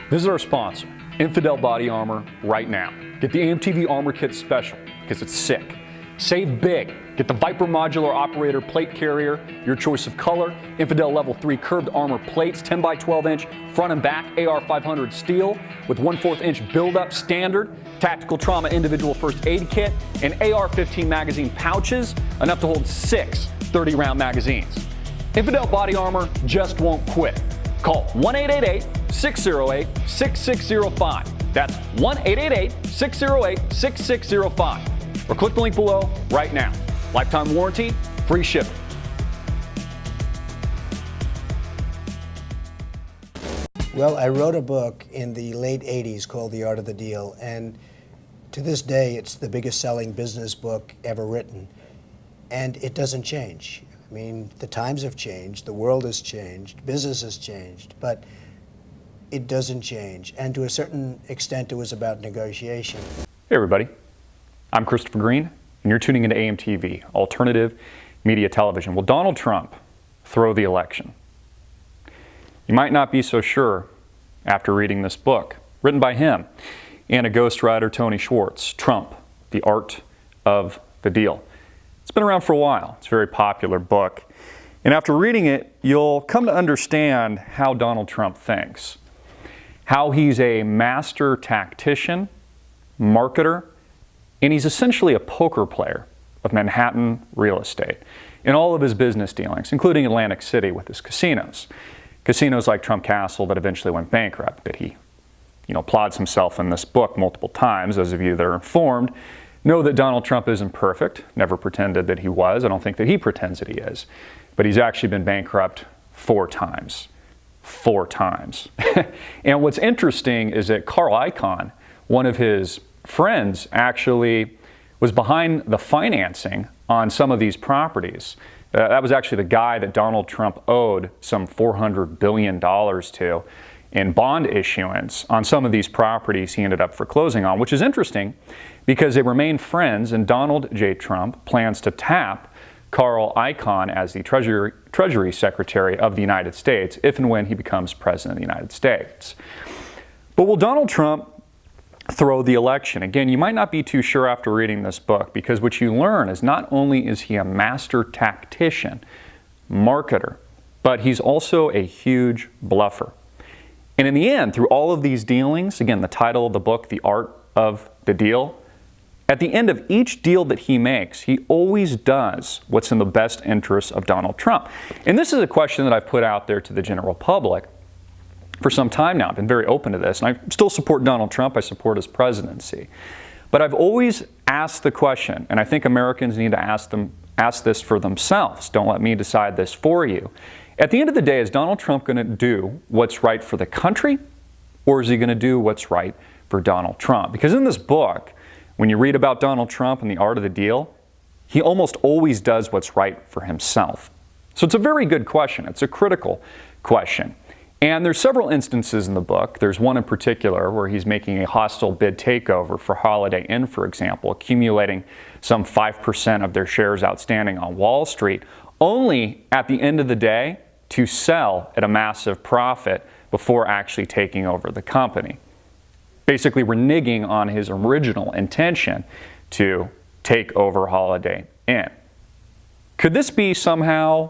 Visit our sponsor, Infidel Body Armor, right now. Get the AMTV Armor Kit Special because it's sick. Save big. Get the Viper Modular Operator Plate Carrier, your choice of color, Infidel Level 3 curved armor plates, 10 by 12 inch, front and back AR-500 steel with 1/4 inch build-up standard, tactical trauma individual first aid kit, and AR-15 magazine pouches, enough to hold 6 30-round magazines. Infidel Body Armor just won't quit. Call 1-888-608-6605. That's 1-888-608-6605. Or click the link below right now. Lifetime warranty, free shipping. Well, I wrote a book in the late 80s called The Art of the Deal, and to this day it's the biggest selling business book ever written. And it doesn't change. I mean, the times have changed, the world has changed, business has changed, but it doesn't change. And to a certain extent, it was about negotiation. Hey everybody, I'm Christopher Green, and you're tuning into AMTV, Alternative Media Television. Will Donald Trump throw the election? You might not be so sure after reading this book, written by him and a ghostwriter, Tony Schwartz, Trump, The Art of the Deal. It's been around for a while. It's a very popular book. And after reading it, you'll come to understand how Donald Trump thinks, how he's a master tactician, marketer, and he's essentially a poker player of Manhattan real estate in all of his business dealings, including Atlantic City with his casinos. Casinos like Trump Castle that eventually went bankrupt, that he plods himself in this book multiple times. Those of you that are informed know that Donald Trump isn't perfect, never pretended that he was. I don't think that he pretends that he is. But he's actually been bankrupt 4 times. 4 times. And what's interesting is that Carl Icahn, one of his friends, actually was behind the financing on some of these properties. That was actually the guy that Donald Trump owed some $400 billion to in bond issuance on some of these properties he ended up foreclosing on, which is interesting because they remain friends, and Donald J. Trump plans to tap Carl Icahn as the Treasury Secretary of the United States if and when he becomes President of the United States. But will Donald Trump throw the election? Again, you might not be too sure after reading this book, because what you learn is not only is he a master tactician, marketer, but he's also a huge bluffer. And in the end, through all of these dealings, again, the title of the book, The Art of the Deal, at the end of each deal that he makes, he always does what's in the best interest of Donald Trump. And this is a question that I've put out there to the general public for some time now. I've been very open to this, and I still support Donald Trump. I support his presidency. But I've always asked the question, and I think Americans need to ask this for themselves. Don't let me decide this for you. At the end of the day, is Donald Trump going to do what's right for the country, or is he going to do what's right for Donald Trump? Because in this book, when you read about Donald Trump and the art of the deal, he almost always does what's right for himself. So it's a very good question. It's a critical question. And there's several instances in the book. There's one in particular where he's making a hostile bid takeover for Holiday Inn, for example, accumulating some 5% of their shares outstanding on Wall Street, only at the end of the day to sell at a massive profit before actually taking over the company. Basically reneging on his original intention to take over Holiday Inn. Could this be somehow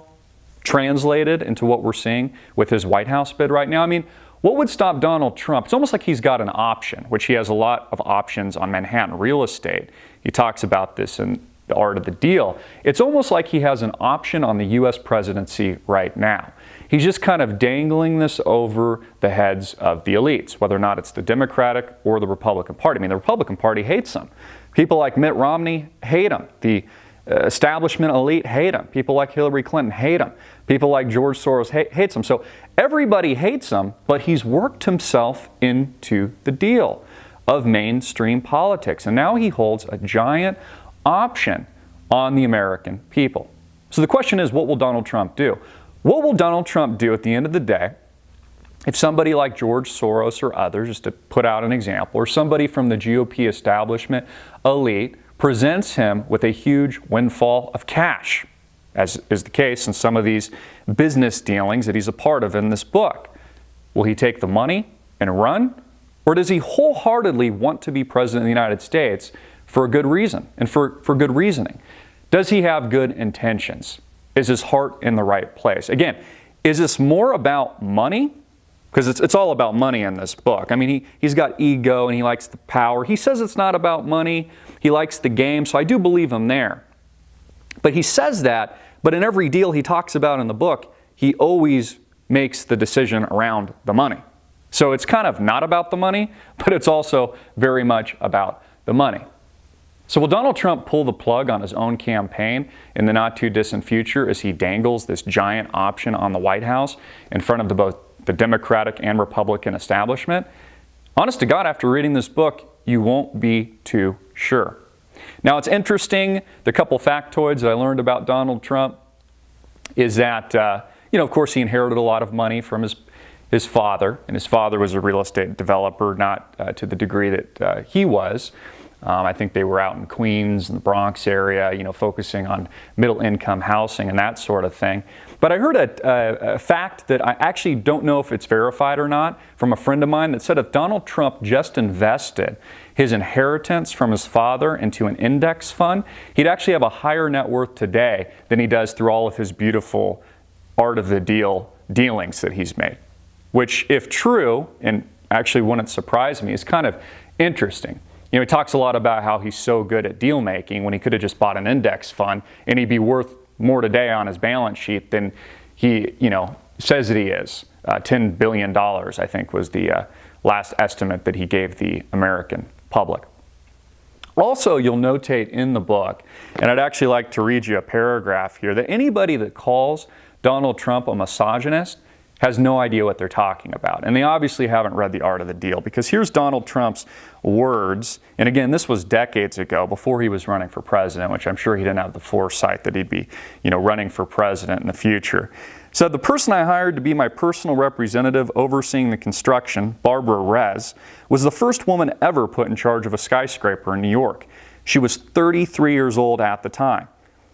translated into what we're seeing with his White House bid right now? I mean, what would stop Donald Trump? It's almost like he's got an option, which he has a lot of options on Manhattan real estate. He talks about this in The Art of the Deal. It's almost like he has an option on the U.S. presidency right now. He's just kind of dangling this over the heads of the elites, whether or not it's the Democratic or the Republican Party. I mean, the Republican Party hates him. People like Mitt Romney hate him. The establishment elite hate him. People like Hillary Clinton hate him. People like George Soros hates him. So everybody hates him, but he's worked himself into the deal of mainstream politics. And now he holds a giant option on the American people. So the question is, what will Donald Trump do? What will Donald Trump do at the end of the day if somebody like George Soros or others, just to put out an example, or somebody from the GOP establishment elite presents him with a huge windfall of cash, as is the case in some of these business dealings that he's a part of in this book? Will he take the money and run? Or does he wholeheartedly want to be president of the United States for a good reason and for good reasoning? Does he have good intentions? Is his heart in the right place? Again, is this more about money? Because it's all about money in this book. I mean, he's got ego and he likes the power. He says it's not about money. He likes the game, so I do believe him there. But he says that, but in every deal he talks about in the book, he always makes the decision around the money. So it's kind of not about the money, but it's also very much about the money. So will Donald Trump pull the plug on his own campaign in the not too distant future as he dangles this giant option on the White House in front of both the Democratic and Republican establishment? Honest to God, after reading this book, you won't be too sure. Now, it's interesting, the couple factoids that I learned about Donald Trump is that, of course, he inherited a lot of money from his father, and his father was a real estate developer, not to the degree that he was. I think they were out in Queens and the Bronx area, focusing on middle-income housing and that sort of thing. But I heard a fact that I actually don't know if it's verified or not from a friend of mine that said if Donald Trump just invested his inheritance from his father into an index fund, he'd actually have a higher net worth today than he does through all of his beautiful art of the deal dealings that he's made. Which, if true, and actually wouldn't surprise me, is kind of interesting. He talks a lot about how he's so good at deal making when he could have just bought an index fund and he'd be worth more today on his balance sheet than he, says that he is. $10 billion, I think, was the last estimate that he gave the American public. Also, you'll notate in the book, and I'd actually like to read you a paragraph here, that anybody that calls Donald Trump a misogynist has no idea what they're talking about. And they obviously haven't read The Art of the Deal, because here's Donald Trump's words. And again, this was decades ago, before he was running for president, which I'm sure he didn't have the foresight that he'd be, running for president in the future. Said, "The person I hired to be my personal representative overseeing the construction, Barbara Rez, was the first woman ever put in charge of a skyscraper in New York. She was 33 years old at the time."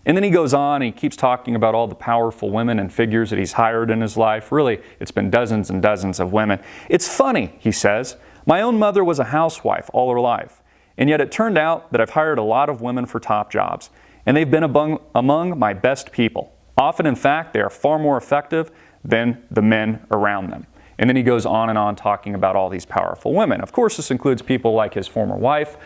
And then he goes on, and he keeps talking about all the powerful women and figures that he's hired in his life. Really, it's been dozens and dozens of women. "It's funny," he says, "my own mother was a housewife all her life. And yet it turned out that I've hired a lot of women for top jobs. And they've been among my best people. Often, in fact, they are far more effective than the men around them." And then he goes on and on talking about all these powerful women. Of course, this includes people like his former wife,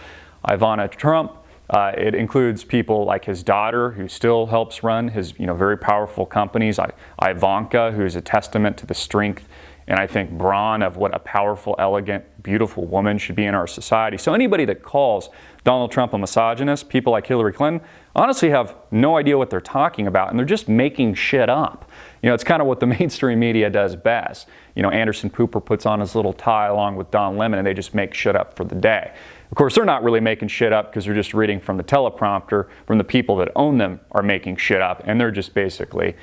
Ivana Trump. It includes people like his daughter, who still helps run his very powerful companies, Ivanka, who is a testament to the strength and I think brawn of what a powerful, elegant, beautiful woman should be in our society. So anybody that calls Donald Trump a misogynist, people like Hillary Clinton, honestly have no idea what they're talking about, and they're just making shit up. It's kind of what the mainstream media does best. Anderson Cooper puts on his little tie along with Don Lemon, and they just make shit up for the day. Of course, they're not really making shit up because they're just reading from the teleprompter from the people that own them are making shit up, and they're just basically,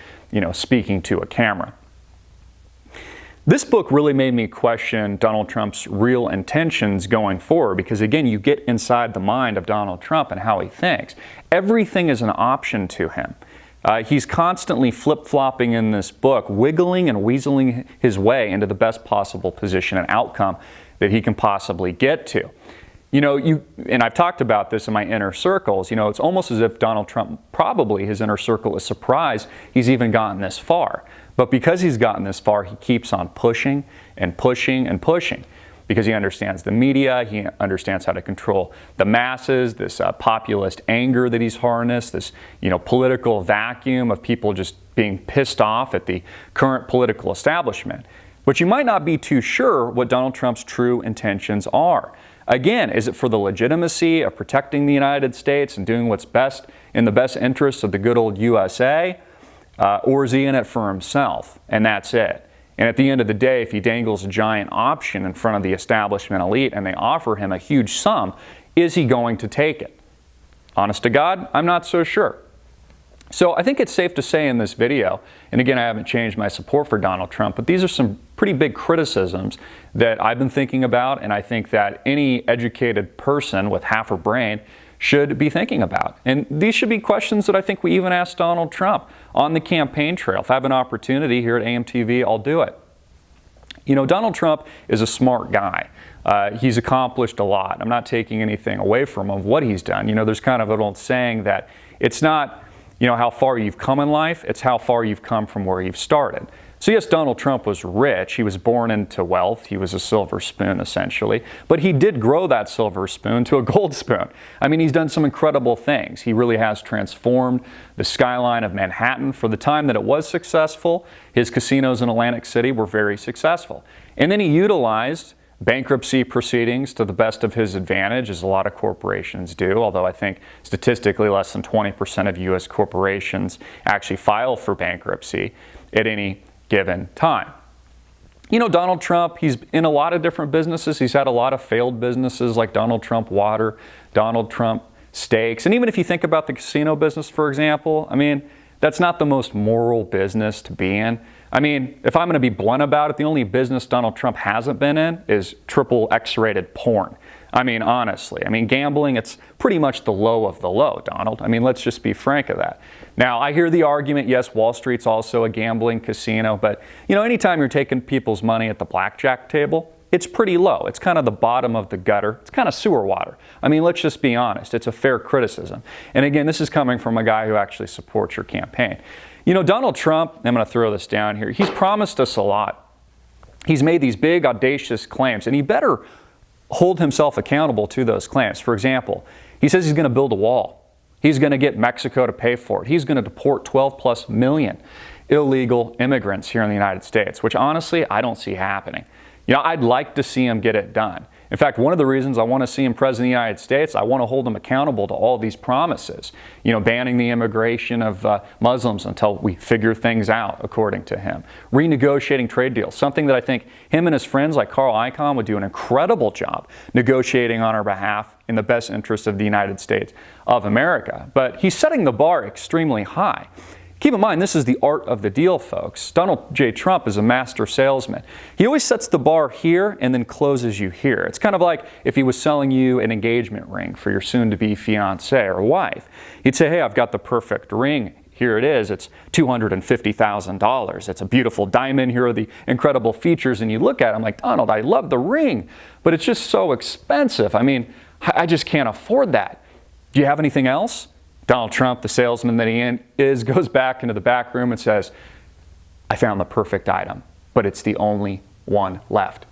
speaking to a camera. This book really made me question Donald Trump's real intentions going forward because, again, you get inside the mind of Donald Trump and how he thinks. Everything is an option to him. He's constantly flip-flopping in this book, wiggling and weaseling his way into the best possible position and outcome that he can possibly get to. And I've talked about this in my inner circles, it's almost as if Donald Trump, probably his inner circle, is surprised he's even gotten this far. But because he's gotten this far, he keeps on pushing and pushing and pushing because he understands the media, he understands how to control the masses, this populist anger that he's harnessed, this political vacuum of people just being pissed off at the current political establishment. But you might not be too sure what Donald Trump's true intentions are. Again, is it for the legitimacy of protecting the United States and doing what's best in the best interests of the good old USA? Or is he in it for himself? And that's it. And at the end of the day, if he dangles a giant option in front of the establishment elite and they offer him a huge sum, is he going to take it? Honest to God, I'm not so sure. So I think it's safe to say in this video, and again, I haven't changed my support for Donald Trump, but these are some pretty big criticisms that I've been thinking about, and I think that any educated person with half a brain should be thinking about. And these should be questions that I think we even asked Donald Trump on the campaign trail. If I have an opportunity here at AMTV, I'll do it. You know, Donald Trump is a smart guy. He's accomplished a lot. I'm not taking anything away from him of what he's done. You know, there's kind of an old saying that it's not, you know, how far you've come in life, it's how far you've come from where you've started. So yes, Donald Trump was rich. He was born into wealth. He was a silver spoon, essentially. But he did grow that silver spoon to a gold spoon. I mean, he's done some incredible things. He really has transformed the skyline of Manhattan. For the time that it was successful, his casinos in Atlantic City were very successful. And then he utilized bankruptcy proceedings to the best of his advantage, as a lot of corporations do, although I think statistically less than 20% of U.S. corporations actually file for bankruptcy at any given time. You know, Donald Trump, he's in a lot of different businesses. He's had a lot of failed businesses like Donald Trump Water, Donald Trump Steaks. And even if you think about the casino business, for example, I mean, that's not the most moral business to be in. I mean, if I'm going to be blunt about it, the only business Donald Trump hasn't been in is triple X-rated porn. I mean, honestly, I mean, gambling, it's pretty much the low of the low, Donald. I mean, let's just be frank of that. Now, I hear the argument, yes, Wall Street's also a gambling casino, but, you know, anytime you're taking people's money at the blackjack table, it's pretty low. It's kind of the bottom of the gutter. It's kind of sewer water. I mean, let's just be honest. It's a fair criticism. And again, this is coming from a guy who actually supports your campaign. You know, Donald Trump, I'm going to throw this down here, he's promised us a lot. He's made these big, audacious claims, and he better hold himself accountable to those claims. For example, he says he's going to build a wall. He's going to get Mexico to pay for it. He's going to deport 12+ million illegal immigrants here in the United States, which honestly, I don't see happening. You know, I'd like to see him get it done. In fact, one of the reasons I want to see him president of the United States, I want to hold him accountable to all these promises. You know, banning the immigration of Muslims until we figure things out, according to him. Renegotiating trade deals, something that I think him and his friends like Carl Icahn would do an incredible job negotiating on our behalf in the best interest of the United States of America. But he's setting the bar extremely high. Keep in mind, this is the art of the deal, folks. Donald J. Trump is a master salesman. He always sets the bar here and then closes you here. It's kind of like if he was selling you an engagement ring for your soon-to-be fiancé or wife. He'd say, hey, I've got the perfect ring. Here it is. It's $250,000. It's a beautiful diamond. Here are the incredible features. And you look at it, I'm like, Donald, I love the ring, but it's just so expensive. I mean, I just can't afford that. Do you have anything else? Donald Trump, the salesman that he is, goes back into the back room and says, I found the perfect item, but it's the only one left.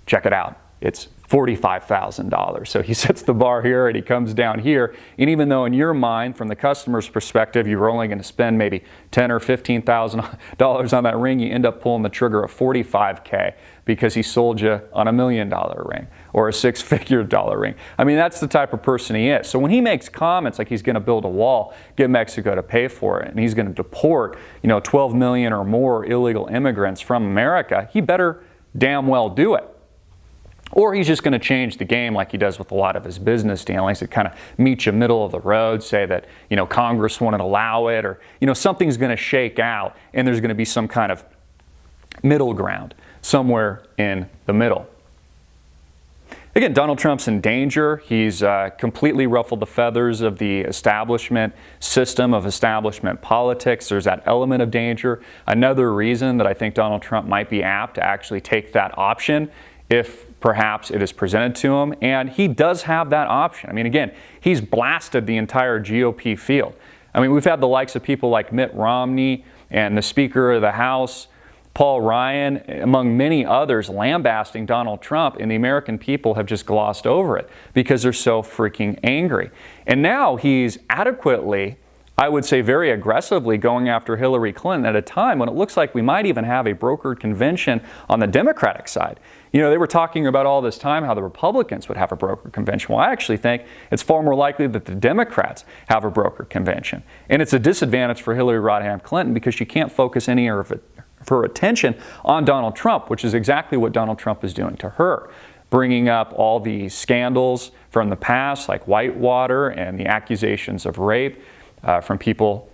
Check it out. It's $45,000. So he sets the bar here and he comes down here. And even though in your mind, from the customer's perspective, you were only going to spend maybe $10,000 or $15,000 on that ring, you end up pulling the trigger of $45K because he sold you on $1 million ring or a six-figure dollar ring. I mean, that's the type of person he is. So when he makes comments like he's going to build a wall, get Mexico to pay for it, and he's going to deport, 12 million or more illegal immigrants from America, he better damn well do it. Or he's just going to change the game like he does with a lot of his business dealings that kind of meet you middle of the road, say that, Congress wouldn't allow it, or, something's going to shake out and there's going to be some kind of middle ground somewhere in the middle. Again, Donald Trump's in danger. He's completely ruffled the feathers of the establishment system, of establishment politics. There's that element of danger. Another reason that I think Donald Trump might be apt to actually take that option if perhaps it is presented to him, and he does have that option. I mean, again, he's blasted the entire GOP field. I mean, we've had the likes of people like Mitt Romney and the Speaker of the House, Paul Ryan, among many others, lambasting Donald Trump, and the American people have just glossed over it because they're so freaking angry. And now he's adequately, I would say very aggressively, going after Hillary Clinton at a time when it looks like we might even have a brokered convention on the Democratic side. They were talking about all this time how the Republicans would have a brokered convention. Well, I actually think it's far more likely that the Democrats have a brokered convention. And it's a disadvantage for Hillary Rodham Clinton because she can't focus any of her attention on Donald Trump, which is exactly what Donald Trump is doing to her, bringing up all the scandals from the past like Whitewater and the accusations of rape from people,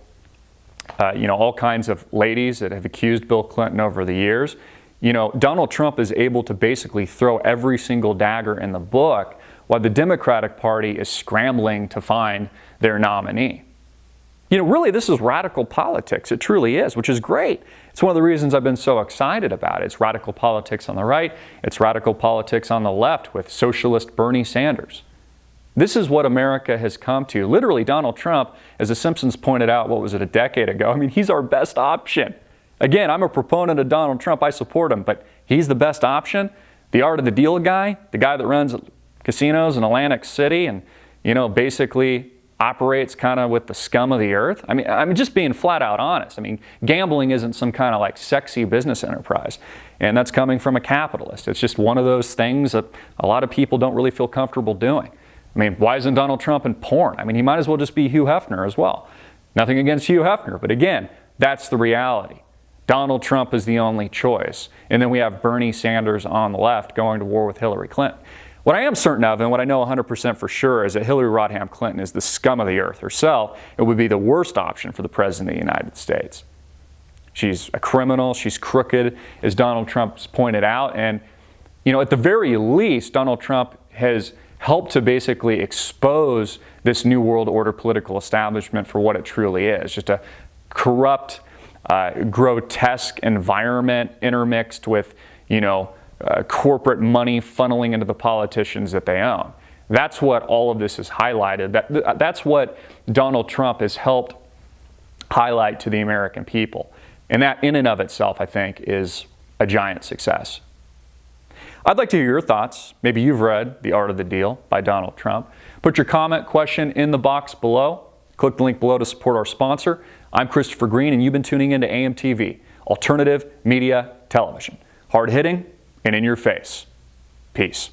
all kinds of ladies that have accused Bill Clinton over the years. Donald Trump is able to basically throw every single dagger in the book while the Democratic Party is scrambling to find their nominee. really this is radical politics. It truly is, which is great. It's one of the reasons I've been so excited about it. It's radical politics on the right. It's radical politics on the left with socialist Bernie Sanders. This is what America has come to. Literally, Donald Trump, as The Simpsons pointed out, what was it, a decade ago? I mean, he's our best option. Again, I'm a proponent of Donald Trump. I support him, but he's the best option. The art of the deal guy, the guy that runs casinos in Atlantic City and, basically operates kind of with the scum of the earth. I mean, I'm just being flat out honest. I mean, gambling isn't some kind of like sexy business enterprise. And that's coming from a capitalist. It's just one of those things that a lot of people don't really feel comfortable doing. I mean, why isn't Donald Trump in porn? I mean, he might as well just be Hugh Hefner as well. Nothing against Hugh Hefner, but again, that's the reality. Donald Trump is the only choice. And then we have Bernie Sanders on the left going to war with Hillary Clinton. What I am certain of, and what I know 100% for sure, is that Hillary Rodham Clinton is the scum of the earth herself. It would be the worst option for the President of the United States. She's a criminal. She's crooked, as Donald Trump's pointed out. And, at the very least, Donald Trump has helped to basically expose this New World Order political establishment for what it truly is. Just a corrupt, grotesque environment intermixed with, corporate money funneling into the politicians that they own. That's what all of this has highlighted. That's what Donald Trump has helped highlight to the American people. And that in and of itself, I think, is a giant success. I'd like to hear your thoughts. Maybe you've read The Art of the Deal by Donald Trump. Put your comment question in the box below. Click the link below to support our sponsor. I'm Christopher Green, and you've been tuning into AMTV, Alternative Media Television. Hard-hitting and in your face. Peace.